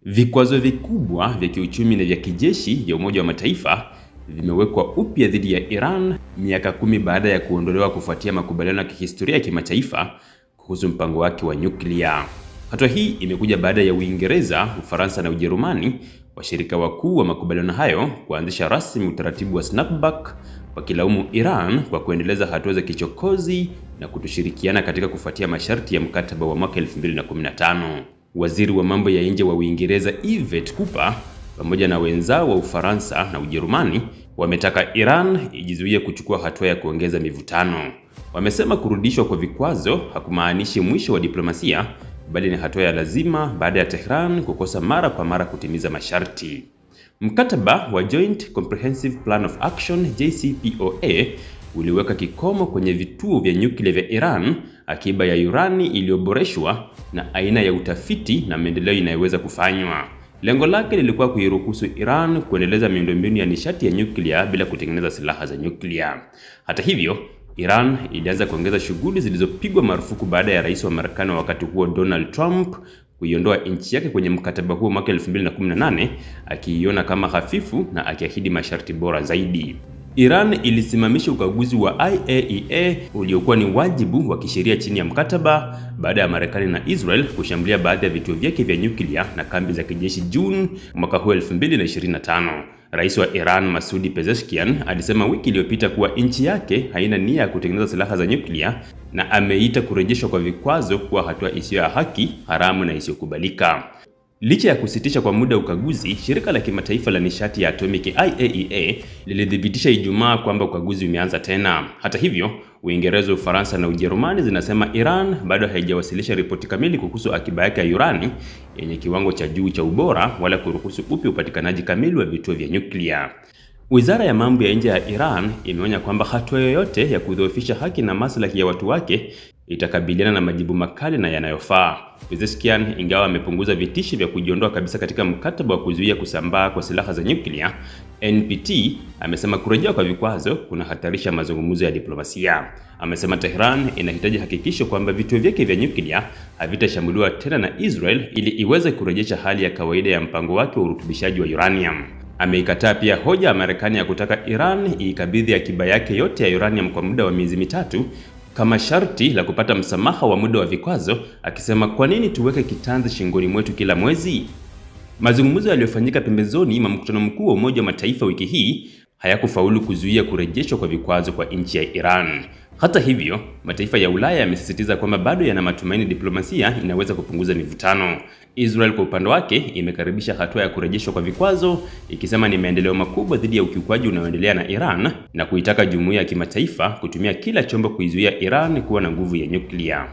Vikwazo vikubwa vya kiuchumi na vya kijeshi vya Umoja wa Mataifa vimewekwa upya dhidi ya Iran miaka 10 baada ya kuondolewa kufuatia makubaliano ya kihistoria ya kimataifa kuhusu mpango wake wa nyuklia. Hatua hii imekuja baada ya Uingereza, Ufaransa na Ujerumani, washirika wakuu wa makubaliano hayo, kuanzisha rasmi utaratibu wa snapback, wakilaumu Iran kwa kuendeleza hatua za kichokozi na kutoshirikiana katika kufuatia masharti ya mkataba wa mwaka 2015. Waziri wa mambo ya nje wa Uingereza Yvette Cooper pamoja na wenzao wa Ufaransa na Ujerumani wametaka Iran ijizuie kuchukua hatua ya kuongeza mivutano. Wamesema kurudishwa kwa vikwazo hakumaanishi mwisho wa diplomasia, bali ni hatua ya lazima baada ya Tehran kukosa mara kwa mara kutimiza masharti. Mkataba wa Joint Comprehensive Plan of Action JCPOA uliweka kikomo kwenye vituo vya nyuklia vya Iran, akiba ya urani iliyoboreshwa na aina ya utafiti na maendeleo inayoweza kufanywa. Lengo lake lilikuwa kuiruhusu Iran kuendeleza miundombinu ya nishati ya nyuklia bila kutengeneza silaha za nyuklia. Hata hivyo, Iran ilianza kuongeza shughuli zilizopigwa marufuku baada ya rais wa Marekani wakati huo Donald Trump kuiondoa nchi yake kwenye mkataba huo mwaka 2018, akiiona kama hafifu na akiahidi masharti bora zaidi. Iran ilisimamisha ukaguzi wa IAEA uliokuwa ni wajibu wa kisheria chini ya mkataba baada ya Marekani na Israel kushambulia baadhi ya vituo vyake vya nyuklia na kambi za kijeshi Juni mwaka 2025. Rais wa Iran Masoud Pezeshkian alisema wiki iliyopita kuwa nchi yake haina nia ya kutengeneza silaha za nyuklia na ameita kurejeshwa kwa vikwazo kuwa hatua isiyo ya haki, haramu na isiyokubalika. Licha ya kusitisha kwa muda ukaguzi, shirika la kimataifa la nishati ya atomiki IAEA lilithibitisha Ijumaa kwamba ukaguzi umeanza tena. Hata hivyo, Uingereza, Ufaransa na Ujerumani zinasema Iran bado haijawasilisha ripoti kamili kuhusu akiba yake ya urani yenye kiwango cha juu cha ubora wala kuruhusu upya upatikanaji kamili wa vituo vya nyuklia. Wizara ya mambo ya nje ya Iran imeonya kwamba hatua yoyote ya kudhoofisha haki na maslahi ya watu wake itakabiliana na majibu makali na yanayofaa. Pezeshkian, ingawa amepunguza vitisho vya kujiondoa kabisa katika mkataba wa kuzuia kusambaa kwa silaha za nyuklia NPT, amesema kurejea kwa vikwazo kunahatarisha mazungumzo ya diplomasia. Amesema Tehran inahitaji hakikisho kwamba vituo vyake vya nyuklia havitashambuliwa tena na Israel ili iweze kurejesha hali ya kawaida ya mpango wake wa urutubishaji wa uranium. Ameikataa pia hoja ya Marekani ya kutaka Iran iikabidhi akiba yake yote ya uranium kwa muda wa miezi mitatu kama sharti la kupata msamaha wa muda wa vikwazo, akisema kwa nini tuweke kitanzi shingoni mwetu kila mwezi? Mazungumzo yaliyofanyika pembezoni mwa mkutano mkuu wa Umoja wa Mataifa wiki hii hayakufaulu kuzuia kurejeshwa kwa vikwazo kwa nchi ya Iran. Hata hivyo, mataifa ya Ulaya yamesisitiza kwamba bado yana matumaini diplomasia inaweza kupunguza mivutano. Israel kwa upande wake imekaribisha hatua ya kurejeshwa kwa vikwazo, ikisema ni maendeleo makubwa dhidi ya ukiukwaji unaoendelea na Iran na kuitaka jumuiya ya kimataifa kutumia kila chombo kuizuia Iran kuwa na nguvu ya nyuklia.